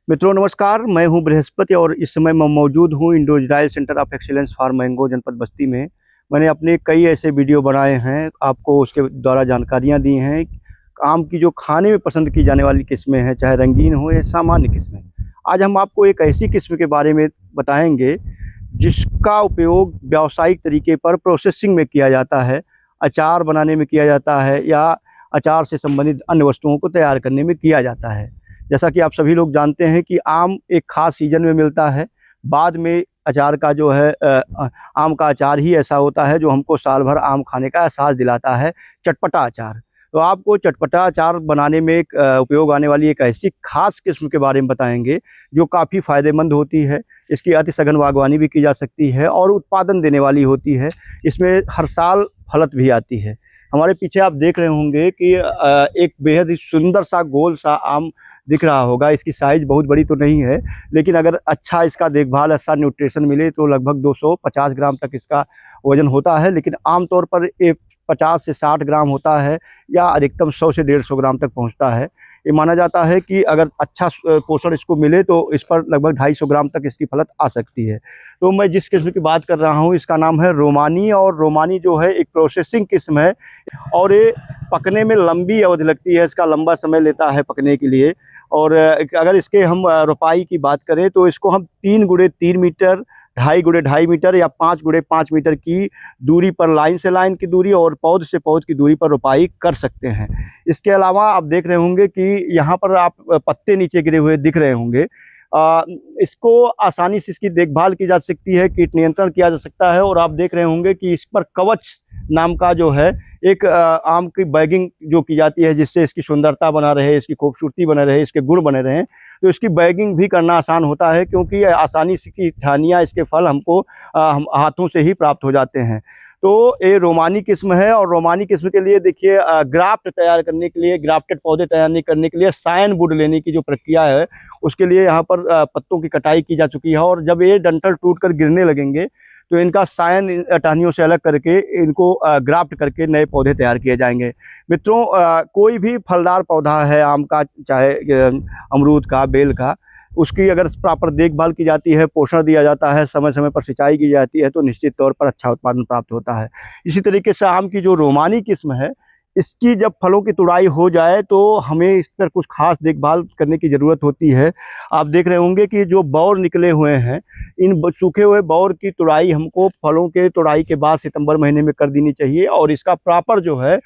मित्रों नमस्कार, मैं हूं बृहस्पति और इस समय मैं मौजूद हूं Indo Israel centre of excellence for mango जनपद बस्ती में। मैंने अपने कई ऐसे वीडियो बनाए हैं, आपको उसके द्वारा जानकारियां दी हैं। आम की जो खाने में पसंद की जाने वाली किस्में हैं, चाहे रंगीन हो या सामान्य किस्में। आज हम आपको एक ऐसी किस्म के बारे में बताएंगे जिसका उपयोग व्यावसायिक तरीके पर प्रोसेसिंग में किया जाता है, अचार बनाने में किया जाता है या अचार से संबंधित अन्य वस्तुओं को तैयार करने में किया जाता है। जैसा कि आप सभी लोग जानते हैं कि आम एक खास सीजन में मिलता है। बाद में अचार का जो है आम का अचार ही ऐसा होता है जो हमको साल भर आम खाने का एहसास दिलाता है, चटपटा अचार। तो आपको चटपटा अचार बनाने में उपयोग आने वाली एक ऐसी खास किस्म के बारे में बताएंगे जो काफ़ी फ़ायदेमंद होती है। इसकी अति सघन बागवानी भी की जा सकती है और उत्पादन देने वाली होती है। इसमें हर साल फलत भी आती है। हमारे पीछे आप देख रहे होंगे कि एक बेहद ही सुंदर सा गोल सा आम दिख रहा होगा। इसकी साइज़ बहुत बड़ी तो नहीं है, लेकिन अगर अच्छा इसका देखभाल, अच्छा न्यूट्रिशन मिले तो लगभग 250 ग्राम तक इसका वज़न होता है। लेकिन आमतौर पर ये 50 से 60 ग्राम होता है या अधिकतम 100 से 150 ग्राम तक पहुंचता है। ये माना जाता है कि अगर अच्छा पोषण इसको मिले तो इस पर लगभग 250 ग्राम तक इसकी फलत आ सकती है। तो मैं जिस किस्म की बात कर रहा हूँ इसका नाम है रोमानी, और रोमानी जो है एक प्रोसेसिंग किस्म है और ये पकने में लंबी अवधि लगती है। इसका लंबा समय लेता है पकने के लिए। और अगर इसके हम रोपाई की बात करें तो इसको हम 3 गुणे 3 मीटर, 2.5 गुणे 2.5 मीटर या 5 गुणे 5 मीटर की दूरी पर, लाइन से लाइन की दूरी और पौध से पौध की दूरी पर रोपाई कर सकते हैं। इसके अलावा आप देख रहे होंगे कि यहाँ पर आप पत्ते नीचे गिरे हुए दिख रहे होंगे। इसको आसानी से इसकी देखभाल की जा सकती है, कीट नियंत्रण किया जा सकता है। और आप देख रहे होंगे कि इस पर कवच नाम का जो है एक आम की बैगिंग जो की जाती है, जिससे इसकी सुंदरता बना रहे, इसकी खूबसूरती बने रहे, इसके गुण बने रहें। तो इसकी बैगिंग भी करना आसान होता है, क्योंकि आसानी से की ठानियाँ, इसके फल हमको हाथों से ही प्राप्त हो जाते हैं। तो ये रोमानी किस्म है। और रोमानी किस्म के लिए देखिए, ग्राफ्ट तैयार करने के लिए, ग्राफ्टेड पौधे तैयार करने के लिए साइन वुड लेने की जो प्रक्रिया है, उसके लिए यहाँ पर पत्तों की कटाई की जा चुकी है। और जब ये डंठल टूट कर गिरने लगेंगे तो इनका साइन टहनियों से अलग करके इनको ग्राफ्ट करके नए पौधे तैयार किए जाएंगे। मित्रों, कोई भी फलदार पौधा है, आम का, चाहे अमरूद का, बेल का, उसकी अगर प्रॉपर देखभाल की जाती है, पोषण दिया जाता है, समय समय पर सिंचाई की जाती है, तो निश्चित तौर पर अच्छा उत्पादन प्राप्त होता है। इसी तरीके से आम की जो रोमानी किस्म है, इसकी जब फलों की तुड़ाई हो जाए तो हमें इस पर कुछ खास देखभाल करने की ज़रूरत होती है। आप देख रहे होंगे कि जो बौर निकले हुए हैं, इन सूखे हुए बौर की तुड़ाई हमको फलों के तुड़ाई के बाद सितंबर महीने में कर देनी चाहिए। और इसका प्रॉपर जो है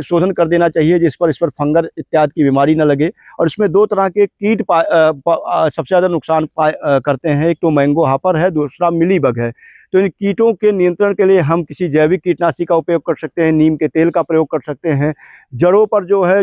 शोधन कर देना चाहिए, जिस पर इस पर फंगस इत्यादि की बीमारी न लगे। और इसमें 2 तरह के कीट सबसे ज़्यादा नुकसान करते हैं। एक तो मैंगो हॉपर है, दूसरा मिलीबग है। तो इन कीटों के नियंत्रण के लिए हम किसी जैविक कीटनाशी का उपयोग कर सकते हैं, नीम के तेल का प्रयोग कर सकते हैं। जड़ों पर जो है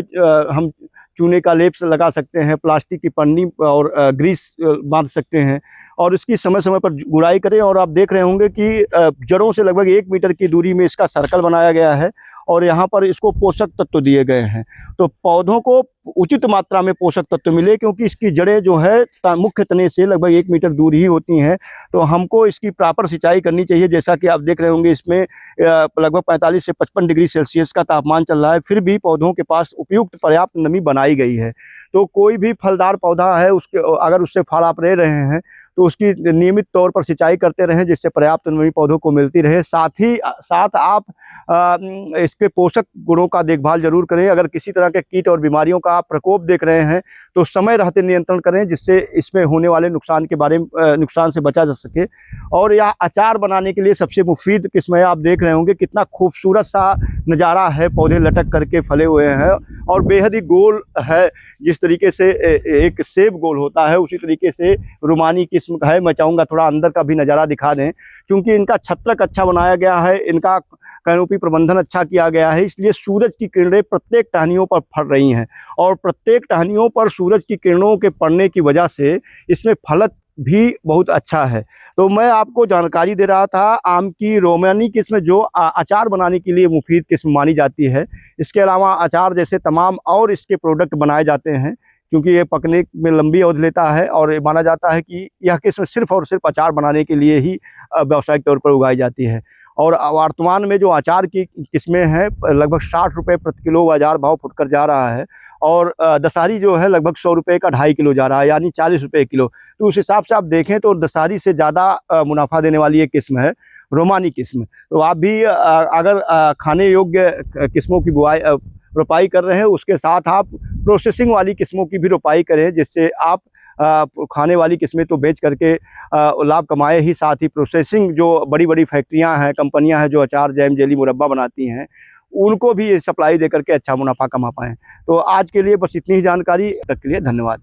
हम चूने का लेप से लगा सकते हैं, प्लास्टिक की पन्नी और ग्रीस बांध सकते हैं। और इसकी समय समय पर गुड़ाई करें। और आप देख रहे होंगे कि जड़ों से लगभग 1 मीटर की दूरी में इसका सर्कल बनाया गया है और यहाँ पर इसको पोषक तत्व दिए गए हैं। तो पौधों को उचित मात्रा में पोषक तत्व मिले, क्योंकि इसकी जड़ें जो है मुख्य तने से लगभग 1 मीटर दूर ही होती हैं। तो हमको इसकी प्रॉपर सिंचाई करनी चाहिए। जैसा कि आप देख रहे होंगे, इसमें लगभग 45 से 55 डिग्री सेल्सियस का तापमान चल रहा है, फिर भी पौधों के पास उपयुक्त पर्याप्त नमी बनाई गई है। तो कोई भी फलदार पौधा है, उसके अगर उससे फल आप ले रहे हैं तो उसकी नियमित तौर पर सिंचाई करते रहें, जिससे पर्याप्त नमी पौधों को मिलती रहे। साथ आप इसके पोषक गुणों का देखभाल जरूर करें। अगर किसी तरह के कीट और बीमारियों का आप प्रकोप देख रहे हैं तो समय रहते नियंत्रण करें, जिससे इसमें होने वाले नुकसान से बचा जा सके। और यह अचार बनाने के लिए सबसे मुफीद किस्म है। आप देख रहे होंगे कितना खूबसूरत सा नज़ारा है, पौधे लटक करके फले हुए हैं और बेहद ही गोल है। जिस तरीके से एक सेब गोल होता है, उसी तरीके से रोमानी किस्म का है। मैं चाहूँगा थोड़ा अंदर का भी नज़ारा दिखा दें, क्योंकि इनका छत्रक अच्छा बनाया गया है, इनका कैनोपी प्रबंधन अच्छा किया गया है, इसलिए सूरज की किरणें प्रत्येक टहनियों पर पड़ रही हैं। और प्रत्येक टहनियों पर सूरज की किरणों के पड़ने की वजह से इसमें फलत भी बहुत अच्छा है। तो मैं आपको जानकारी दे रहा था आम की रोमानी किस्म, जो अचार बनाने के लिए मुफीद किस्म मानी जाती है। इसके अलावा अचार जैसे तमाम और इसके प्रोडक्ट बनाए जाते हैं, क्योंकि ये पकने में लंबी अवधि लेता है। और माना जाता है कि यह किस्म सिर्फ और सिर्फ अचार बनाने के लिए ही व्यावसायिक तौर पर उगाई जाती है। और वर्तमान में जो अचार की किस्में हैं, लगभग 60 रुपये प्रति किलो बाजार भाव फुटकर जा रहा है। और दशहरी जो है लगभग 100 रुपये का 2.5 किलो जा रहा है, यानी 40 रुपये किलो। तो उस हिसाब से आप देखें तो दशहरी से ज़्यादा मुनाफा देने वाली एक किस्म है रोमानी किस्म। तो आप भी अगर खाने योग्य किस्मों की बुआई रोपाई कर रहे हैं, उसके साथ आप प्रोसेसिंग वाली किस्मों की भी रोपाई करें, जिससे आप खाने वाली किस्में तो बेच करके लाभ कमाए ही, साथ ही प्रोसेसिंग जो बड़ी बड़ी फैक्ट्रियां हैं, कंपनियां हैं जो अचार, जैम, जेली, मुरब्बा बनाती हैं, उनको भी सप्लाई दे करके अच्छा मुनाफा कमा पाएँ। तो आज के लिए बस इतनी ही जानकारी, तक के लिए धन्यवाद।